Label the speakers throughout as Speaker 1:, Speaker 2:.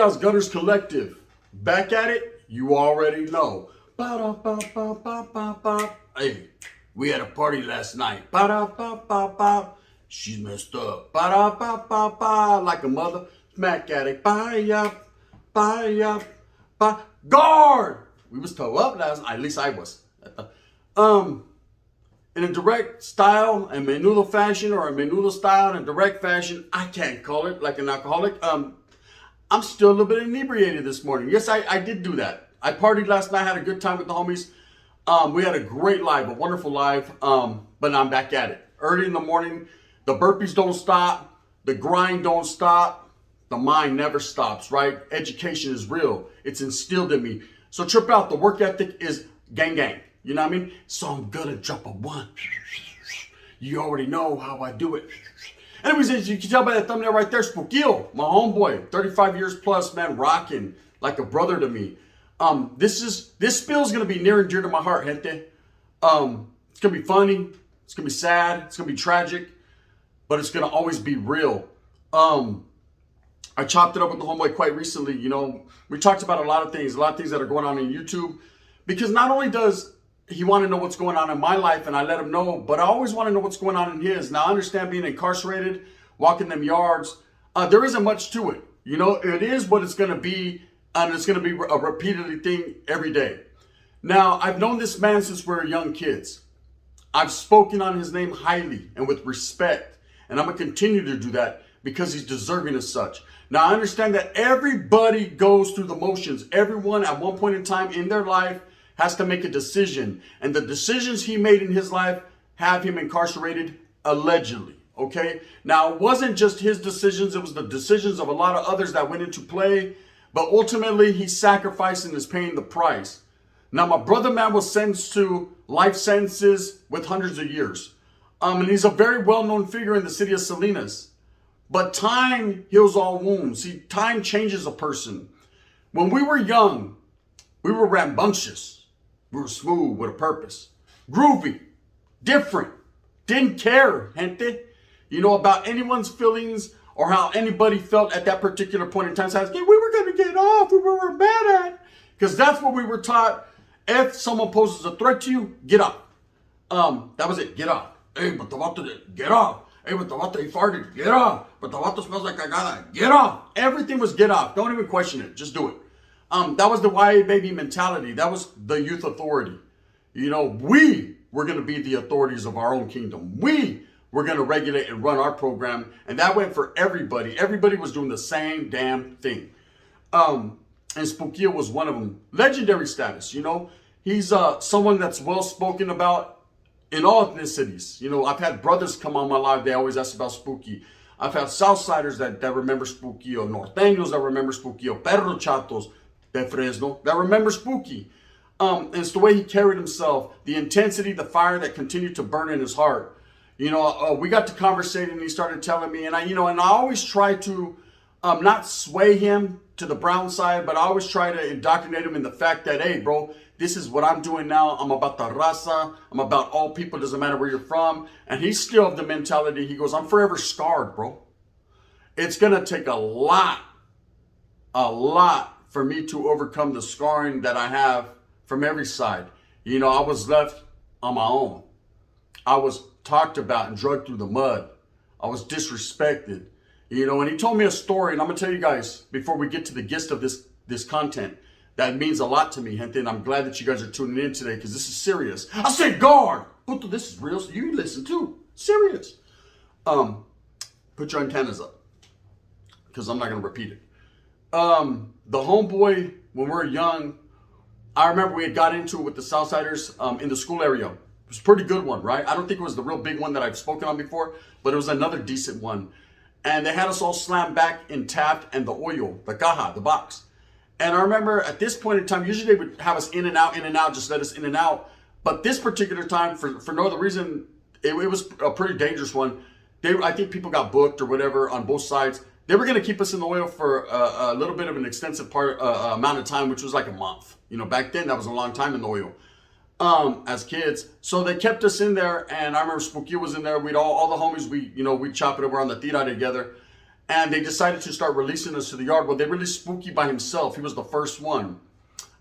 Speaker 1: Spookios Gunners Collective. Back at it, you already know. Ba-da-ba-ba-ba-ba-ba. Hey, we had a party last night. Ba-da-ba-ba-ba. She's messed up. Ba-da-ba-ba-ba. Like a mother smack addict. Bye-ya, bye-ya, bye. Guard! We was toe up last night. At least I was. In a direct style and menudo fashion, or a menudo style and a direct fashion, I can't call it like an alcoholic. I'm still a little bit inebriated this morning. Yes, I did do that. I partied last night, had a good time with the homies. We had a great live, a wonderful live, but I'm back at it. Early in the morning, the burpees don't stop, the grind don't stop, the mind never stops, right? Education is real. It's instilled in me. So trip out, the work ethic is gang gang. You know what I mean? So I'm gonna drop a one. You already know how I do it. Anyways, as you can tell by that thumbnail right there, Spookio, my homeboy, 35 years plus, man, rocking like a brother to me. This spill is gonna be near and dear to my heart, gente. It's gonna be funny, it's gonna be sad, it's gonna be tragic, but it's gonna always be real. I chopped it up with the homeboy quite recently. You know, we talked about a lot of things that are going on in YouTube, because not only does he want to know what's going on in my life, and I let him know, but I always want to know what's going on in his. Now, I understand being incarcerated, walking them yards, there isn't much to it. You know, it is what it's going to be, and it's going to be a repeated thing every day. Now, I've known this man since we were young kids. I've spoken on his name highly and with respect, and I'm going to continue to do that because he's deserving as such. Now, I understand that everybody goes through the motions. Everyone at one point in time in their life has to make a decision. And the decisions he made in his life have him incarcerated, allegedly. Okay? Now, it wasn't just his decisions. It was the decisions of a lot of others that went into play. But ultimately, he sacrificed and is paying the price. Now, my brother, man, was sentenced to life sentences with hundreds of years. And he's a very well-known figure in the city of Salinas. But time heals all wounds. See, time changes a person. When we were young, we were rambunctious. We were smooth with a purpose. Groovy. Different. Didn't care, gente. You know, about anyone's feelings or how anybody felt at that particular point in time. So I was, we were going to get off. We were mad at. Because that's what we were taught. If someone poses a threat to you, get off. That was it. Get off. Hey, but the vato, get off. Hey, but the vato, he farted. Get off. But the vato smells like cagada. Get off. Everything was get off. Don't even question it. Just do it. That was the YA baby mentality. That was the youth authority. You know, we were going to be the authorities of our own kingdom. We were going to regulate and run our program. And that went for everybody. Everybody was doing the same damn thing. And Spookio was one of them. Legendary status, you know. He's someone that's well spoken about in all ethnicities. You know, I've had brothers come on my live. They always ask about Spooky. I've had Southsiders that remember Spookio. Norteños that remember Spookio. Perro Chatos de Fresno that remember Spooky. And it's the way he carried himself, the intensity, the fire that continued to burn in his heart. You know, we got to conversating and he started telling me, and I always try to not sway him to the brown side, but I always try to indoctrinate him in the fact that, hey, bro, this is what I'm doing now. I'm about the Raza. I'm about all people. Doesn't matter where you're from. And he's still of the mentality. He goes, I'm forever scarred, bro. It's going to take a lot for me to overcome the scarring that I have from every side. You know, I was left on my own. I was talked about and dragged through the mud. I was disrespected. You know, and he told me a story, and I'm going to tell you guys, before we get to the gist of this content, that means a lot to me, gente, and I'm glad that you guys are tuning in today, because this is serious. I said guard! Puto, this is real, so you listen too. Serious. Put your antennas up, because I'm not going to repeat it. The homeboy, when we were young, I remember we had got into it with the Southsiders in the school area. It was a pretty good one, right? I don't think it was the real big one that I've spoken on before, but it was another decent one. And they had us all slammed back in Taft and the oil, the caja, the box. And I remember at this point in time, usually they would have us in and out, just let us in and out. But this particular time, for no other reason, it was a pretty dangerous one. I think people got booked or whatever on both sides. They were going to keep us in the oil for a little bit of an extensive amount of time, which was like a month. You know, back then, that was a long time in the oil as kids. So they kept us in there, and I remember Spooky was in there. We'd all the homies, we'd chop it over on the tira together. And they decided to start releasing us to the yard. Well, they released Spooky by himself. He was the first one.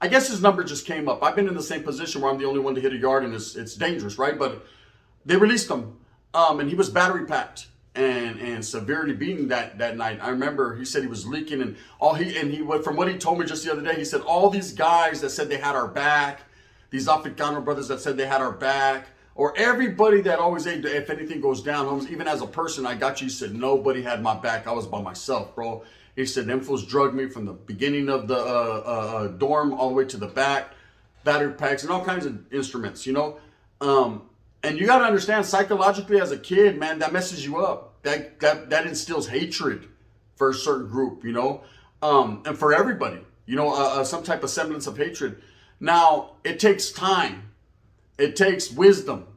Speaker 1: I guess his number just came up. I've been in the same position where I'm the only one to hit a yard, and it's dangerous, right? But they released him, and he was battery packed and severely beaten that night. I remember he said he was leaking, and from what he told me just the other day, he said all these guys that said they had our back, these Africano brothers that said they had our back, or everybody that always said, if anything goes down, Holmes, even as a person, I got you. He said, nobody had my back. I was by myself, bro. He said, them fools drugged me from the beginning of the dorm all the way to the back, battery packs, and all kinds of instruments, you know? And you got to understand, psychologically as a kid, man, that messes you up. That instills hatred for a certain group, you know? And for everybody, you know, some type of semblance of hatred. Now, it takes time. It takes wisdom.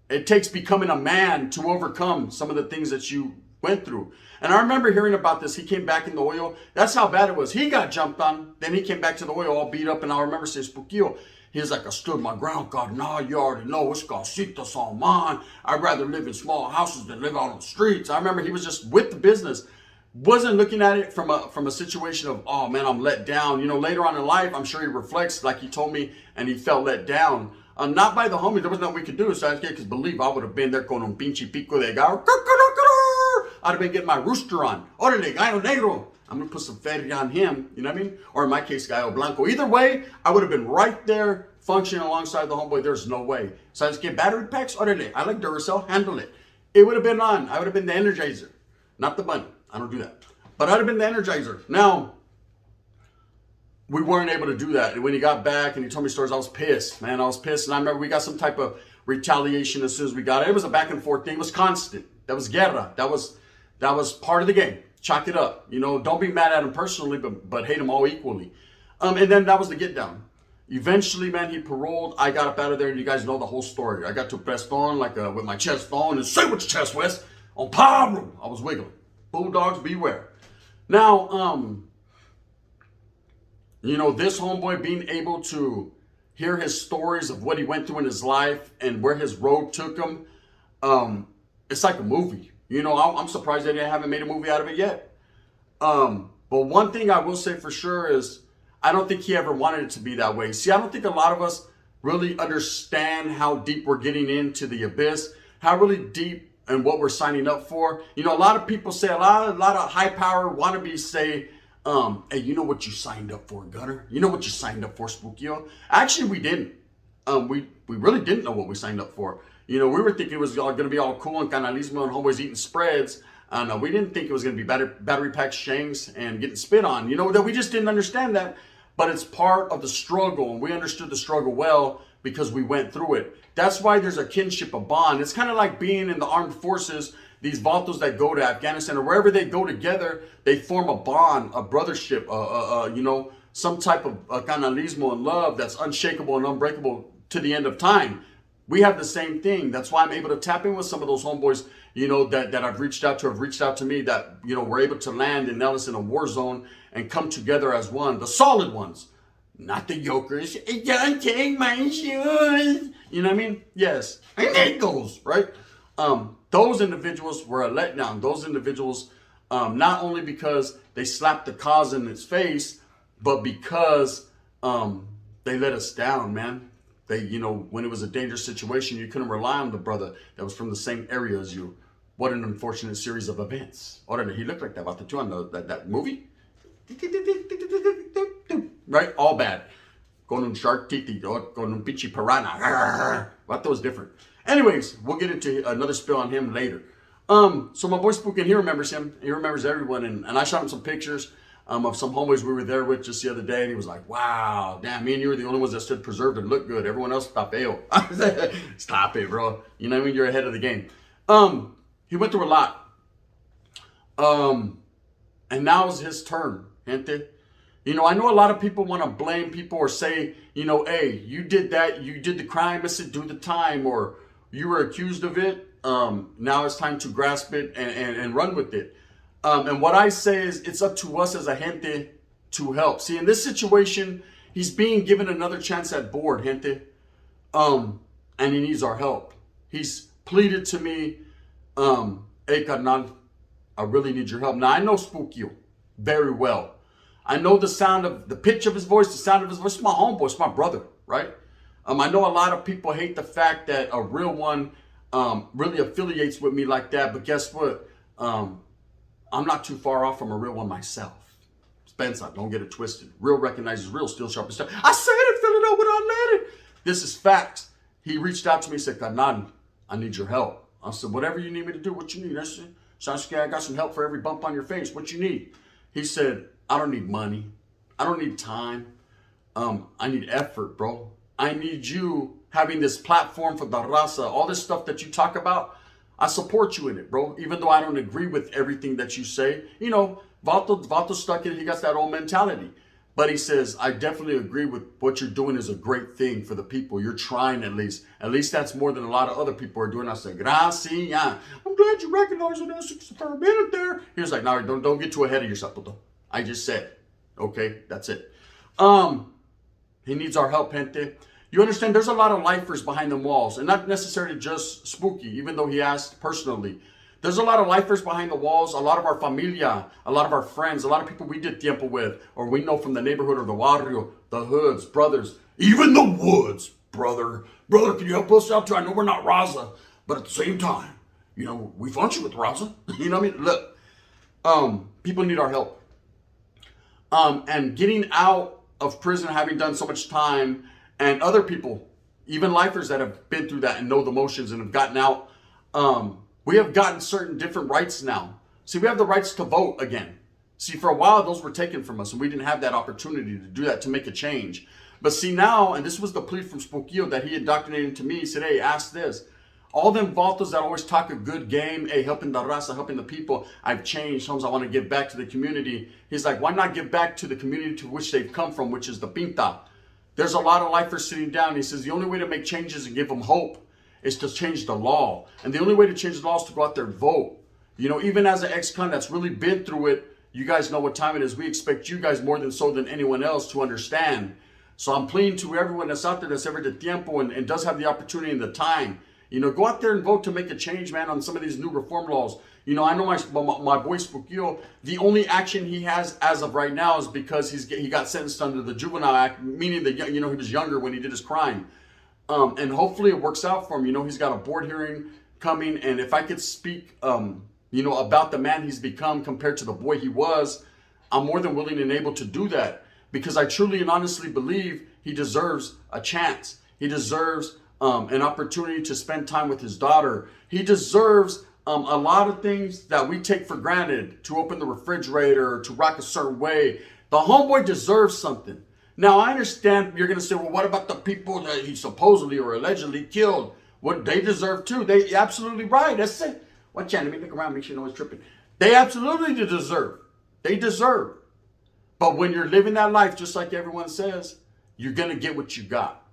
Speaker 1: It takes becoming a man to overcome some of the things that you went through. And I remember hearing about this. He came back in the oil. That's how bad it was. He got jumped on. Then he came back to the oil all beat up. And I remember saying, Spookio, he was like, I stood my ground, God. Now you already know it's casitas on mine. I'd rather live in small houses than live out on the streets. I remember he was just with the business. Wasn't looking at it from a situation of, oh man, I'm let down. You know, later on in life, I'm sure he reflects like he told me, and he felt let down. Not by the homies. There was nothing we could do. So I just believe I would have been there con un pinche pico de gallo. I'd have been getting my rooster on. Orale, gallo negro. I'm going to put some feria on him. You know what I mean? Or in my case, gallo blanco. Either way, I would have been right there functioning alongside the homeboy. There's no way. So I just get battery packs. Orale, I like Duracell. Handle it. It would have been on. I would have been the Energizer. Not the bunny. I don't do that. But I'd have been the Energizer. Now, we weren't able to do that. And when he got back and he told me stories, I was pissed, man. I was pissed. And I remember we got some type of retaliation as soon as we got it. It was a back and forth thing. It was constant. That was guerra. That was part of the game. Chalk it up. You know, don't be mad at him personally, but hate him all equally. And then that was the get down. Eventually, man, he paroled. I got up out of there, and you guys know the whole story. I got to pressed on with my chest on, and say with your chest, West. On Pablo, I was wiggling. Bulldogs beware. Now, you know, this homeboy being able to hear his stories of what he went through in his life and where his road took him, it's like a movie. You know, I'm surprised they haven't made a movie out of it yet. But one thing I will say for sure is I don't think he ever wanted it to be that way. See, I don't think a lot of us really understand how deep we're getting into the abyss, how really deep and what we're signing up for. You know, a lot of people say, a lot of high power wannabes say, hey, you know what you signed up for, Gunner? You know what you signed up for, Spookio? Actually, we didn't. We really didn't know what we signed up for. You know, we were thinking it was going to be all cool and canalismo and homeboys eating spreads. We didn't think it was going to be battery pack shanks and getting spit on. You know, that we just didn't understand that. But it's part of the struggle, and we understood the struggle well because we went through it. That's why there's a kinship, a bond. It's kind of like being in the armed forces. These vatos that go to Afghanistan or wherever they go together, they form a bond, a brothership, you know, some type of canalismo and love that's unshakable and unbreakable to the end of time. We have the same thing. That's why I'm able to tap in with some of those homeboys, you know, that I've reached out to, have reached out to me, that, you know, we're able to land in Ellis in a war zone and come together as one. The solid ones, not the yokers. Don't take my shoes. You know what I mean? Yes. And there it goes, right? Those individuals were a letdown. Those individuals, not only because they slapped the cause in its face, but because they let us down, man. They, you know, when it was a dangerous situation, you couldn't rely on the brother that was from the same area as you. What an unfortunate series of events. Orale, he looked like that about the two on that movie. Right? All bad. Con un shark titi, con un pinche piranha. What was different. Anyways, we'll get into another spill on him later. So my boy Spookin, he remembers him. He remembers everyone. And I shot him some pictures of some homeboys we were there with just the other day. And he was like, wow, damn, me and you were the only ones that stood preserved and looked good. Everyone else, tapeo. Stop it, bro. You know what I mean? You're ahead of the game. He went through a lot. And now is his turn, gente. You know, I know a lot of people want to blame people or say, you know, hey, you did that. You did the crime. I said, do the time. Or you were accused of it. Now it's time to grasp it and run with it. And what I say is it's up to us as a gente to help. See, in this situation, he's being given another chance at board, gente. And he needs our help. He's pleaded to me, hey, carnal, I really need your help. Now, I know Spookio very well. I know the pitch of his voice, the sound of his voice. It's my homeboy, it's my brother, right? I know a lot of people hate the fact that a real one really affiliates with me like that. But guess what? I'm not too far off from a real one myself. Spencer, don't get it twisted. Real recognizes real, still sharp as steel. I said it, fill it up without letting. This is facts. He reached out to me and said, Carnan, I need your help. I said, whatever you need me to do, what you need. I said, Sasuke, I got some help for every bump on your face. What you need? He said, I don't need money. I don't need time. I need effort, bro. I need you having this platform for the Raza. All this stuff that you talk about, I support you in it, bro. Even though I don't agree with everything that you say. You know, Vato stuck in, he got that old mentality. But he says, I definitely agree with what you're doing is a great thing for the people. You're trying at least. At least that's more than a lot of other people are doing. I said, gracias. I'm glad you recognize it for a minute there. He was like, no, don't get too ahead of yourself, Puto. I just said, okay, that's it. He needs our help, gente. You understand, there's a lot of lifers behind the walls. And not necessarily just Spooky, even though he asked personally. There's a lot of lifers behind the walls, a lot of our familia, a lot of our friends, a lot of people we did tiempo with, or we know from the neighborhood or the barrio, the hoods, brothers, even the woods, brother. Brother, can you help us out too? I know we're not Raza, but at the same time, you know, we function with Raza. You know what I mean? Look, people need our help. And getting out of prison, having done so much time, and other people, even lifers that have been through that and know the motions and have gotten out, we have gotten certain different rights now. See, we have the rights to vote again. See, for a while, those were taken from us, and we didn't have that opportunity to do that, to make a change. But see now, and this was the plea from Spookio that he indoctrinated to me. He said, hey, ask this. All them vatos that always talk a good game, hey, helping the raza, helping the people, I've changed, homes, I want to give back to the community. He's like, why not give back to the community to which they've come from, which is the Pinta? There's a lot of lifers sitting down. He says, the only way to make changes and give them hope is to change the law. And the only way to change the law is to go out there and vote. You know, even as an ex-con that's really been through it, you guys know what time it is. We expect you guys more than so than anyone else to understand. So I'm pleading to everyone that's out there that's ever de tiempo and does have the opportunity and the time. You know, go out there and vote to make a change, man, on some of these new reform laws. You know, I know my boy Spookio, the only action he has as of right now is because he got sentenced under the Juvenile Act, meaning that, you know, he was younger when he did his crime. And hopefully it works out for him. You know, he's got a board hearing coming. And if I could speak, you know, about the man he's become compared to the boy he was, I'm more than willing and able to do that. Because I truly and honestly believe he deserves a chance. He deserves an opportunity to spend time with his daughter. He deserves a lot of things that we take for granted. To open the refrigerator, to rock a certain way. The homeboy deserves something. Now, I understand you're going to say, well, what about the people that he supposedly or allegedly killed? What they deserve too. They absolutely right. That's it. Watch out. Let me look around, make sure no one's tripping. They absolutely deserve. They deserve. But when you're living that life, just like everyone says, you're going to get what you got.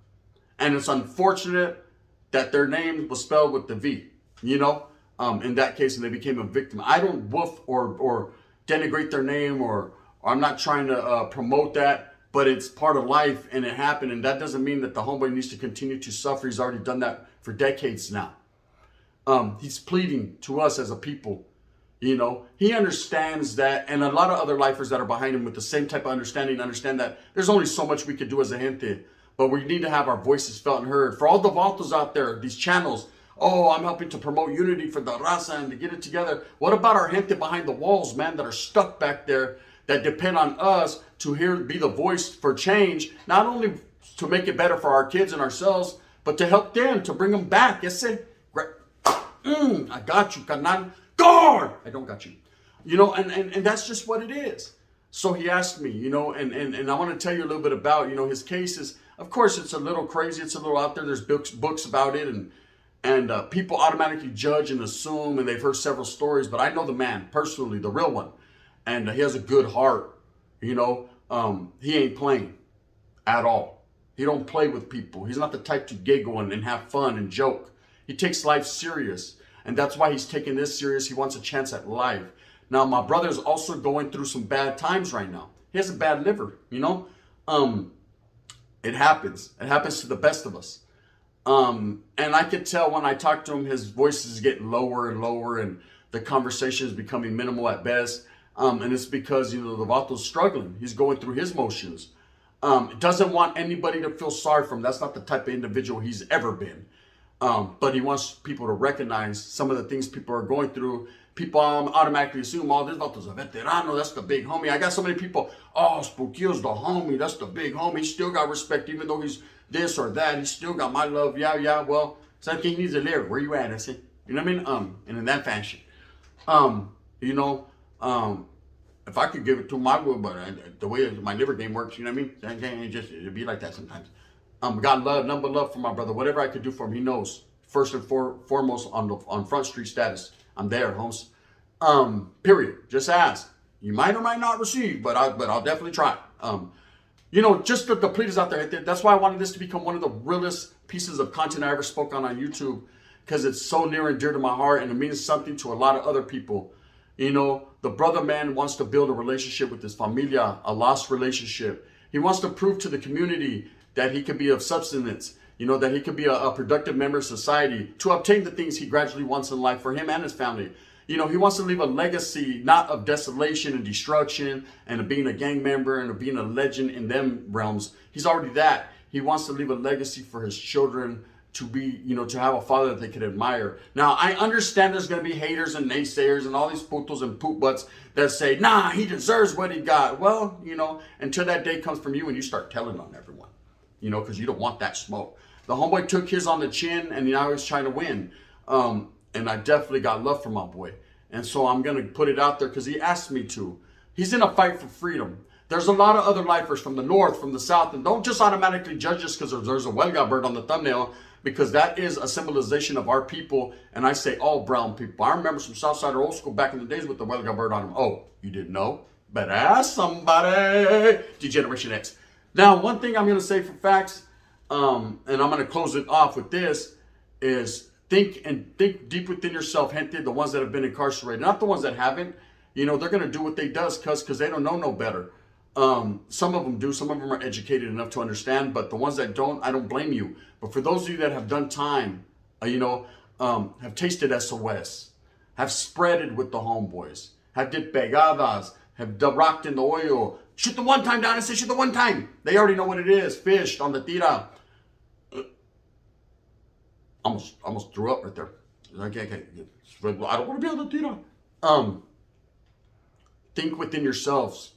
Speaker 1: And it's unfortunate that their name was spelled with the V, you know, in that case, and they became a victim. I don't woof or denigrate their name, or I'm not trying to promote that. But it's part of life, and it happened, and that doesn't mean that the homeboy needs to continue to suffer. He's already done that for decades now. He's pleading to us as a people, you know. He understands that, and a lot of other lifers that are behind him with the same type of understanding understand that there's only so much we could do as a gente, but we need to have our voices felt and heard. For all the vatos out there, these channels, oh, I'm helping to promote unity for the raza and to get it together. What about our gente behind the walls, man, that are stuck back there, that depend on us to be the voice for change, not only to make it better for our kids and ourselves, but to help them, to bring them back. Yes, sir. I got you, carnal. Guard! I don't got you. You know, and that's just what it is. So he asked me, you know, and I want to tell you a little bit about, you know, his cases. Of course, it's a little crazy. It's a little out there. There's books about it, and people automatically judge and assume, and they've heard several stories. But I know the man personally, the real one. And he has a good heart, you know. He ain't playing at all. He don't play with people. He's not the type to giggle and have fun and joke. He takes life serious. And that's why he's taking this serious. He wants a chance at life. Now, my brother's also going through some bad times right now. He has a bad liver, you know. It happens. It happens to the best of us. And I could tell when I talk to him, his voice is getting lower and lower. And The conversation is becoming minimal at best. And it's because, the Vato's struggling. He's going through his motions. Doesn't want anybody to feel sorry for him. That's not the type of individual he's ever been. But he wants people to recognize some of the things people are going through. People automatically assume, oh, this Vato's a veterano. That's the big homie. I got so many people, oh, Spookios the homie. That's the big homie. He still got respect, even though he's this or that. He still got my love. Yeah. Well, so he needs a lyric. Where you at? I say, you know what I mean? And in that fashion. If I could give it to him, I would, but the way my liver game works, you know what I mean? It'd be like that sometimes. Got love, number love for my brother. Whatever I could do for him, he knows. First and foremost on Front Street status, I'm there, Holmes. Period. Just ask. You might or might not receive, but I'll definitely try. Just the Plea out there. That's why I wanted this to become one of the realest pieces of content I ever spoke on YouTube, because it's so near and dear to my heart, and it means something to a lot of other people. The brother man wants to build a relationship with his familia, a lost relationship. He wants to prove to the community that he could be of substance, that he could be a productive member of society to obtain the things he gradually wants in life for him and his family. He wants to leave a legacy, not of desolation and destruction and of being a gang member and of being a legend in them realms. He's already that. He wants to leave a legacy for his children, to be, to have a father that they could admire. Now, I understand there's going to be haters and naysayers and all these putos and poop butts that say, nah, he deserves what he got. Well, until that day comes from you and you start telling on everyone, because you don't want that smoke. The homeboy took his on the chin and now he's trying to win. And I definitely got love for my boy. And so I'm going to put it out there because he asked me to. He's in a fight for freedom. There's a lot of other lifers from the north, from the south, and don't just automatically judge us because there's a Huelga bird on the thumbnail, because that is a symbolization of our people. And I say all brown people. I remember some Southside or old school back in the days with the Huelga bird on them. Oh, you didn't know? Better ask somebody. Degeneration X. Now, one thing I'm going to say for facts, and I'm going to close it off with this, is think deep within yourself, gente, the ones that have been incarcerated, not the ones that haven't. They're going to do what they does because they don't know no better. Some of them do. Some of them are educated enough to understand, but the ones that don't, I don't blame you. But for those of you that have done time, have tasted SOS, have spreaded with the homeboys, have did pegadas, have rocked in the oil, shoot the one time, down and say shoot the one time. They already know what it is. Fished on the tira. Almost threw up right there. Okay. I don't want to be on the tira. Think within yourselves.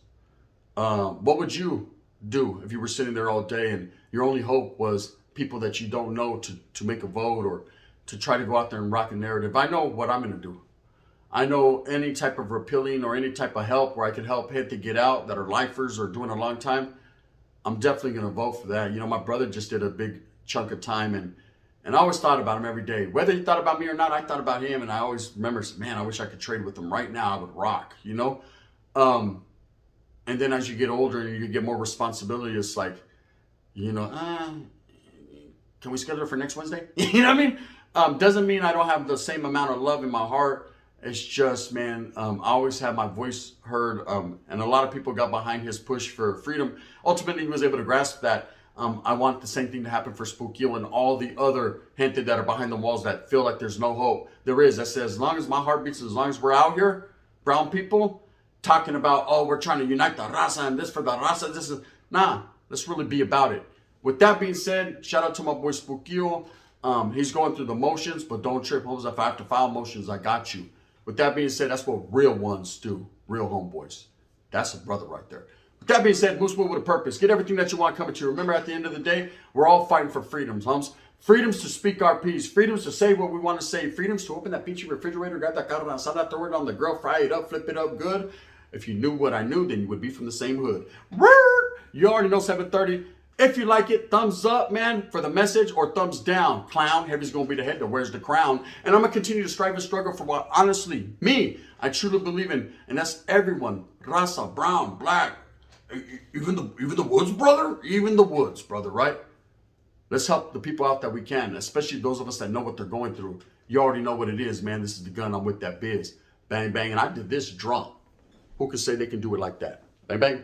Speaker 1: What would you do if you were sitting there all day and your only hope was people that you don't know to make a vote or to try to go out there and rock a narrative? I know what I'm going to do. I know any type of repealing or any type of help where I could help hit to get out that are lifers or doing a long time. I'm definitely going to vote for that. My brother just did a big chunk of time, and I always thought about him every day. Whether he thought about me or not, I thought about him, and I always remember, man, I wish I could trade with him right now. I would rock, And then as you get older and you get more responsibility, it's like, can we schedule it for next Wednesday? You know what I mean? Doesn't mean I don't have the same amount of love in my heart. It's just, man, I always have my voice heard. And a lot of people got behind his push for freedom. Ultimately, he was able to grasp that. I want the same thing to happen for Spookio and all the other gente that are behind the walls that feel like there's no hope. There is. I said, as long as my heart beats, as long as we're out here, brown people, talking about, oh, we're trying to unite the Raza and this for the Raza. This is, nah, let's really be about it. With that being said, shout out to my boy Spookio. He's going through the motions, but don't trip, homes. If I have to file motions, I got you. With that being said, that's what real ones do. Real homeboys. That's a brother right there. With that being said, Moose with a purpose. Get everything that you want coming to you. Remember, at the end of the day, we're all fighting for freedoms, homes. Freedoms to speak our piece. Freedoms to say what we want to say. Freedoms to open that peachy refrigerator, grab that carne asada, throw it on the grill, fry it up, flip it up good. If you knew what I knew, then you would be from the same hood. You already know 730. If you like it, thumbs up, man, for the message, or thumbs down. Clown, heavy's going to be the head that wears the crown. And I'm going to continue to strive and struggle for what, honestly, me, I truly believe in. And that's everyone. Raza, brown, black, even the woods, brother. Even the woods, brother, right? Let's help the people out that we can, especially those of us that know what they're going through. You already know what it is, man. This is the gun. I'm with that biz. Bang, bang. And I did this drunk. Who can say they can do it like that? Bang, bang.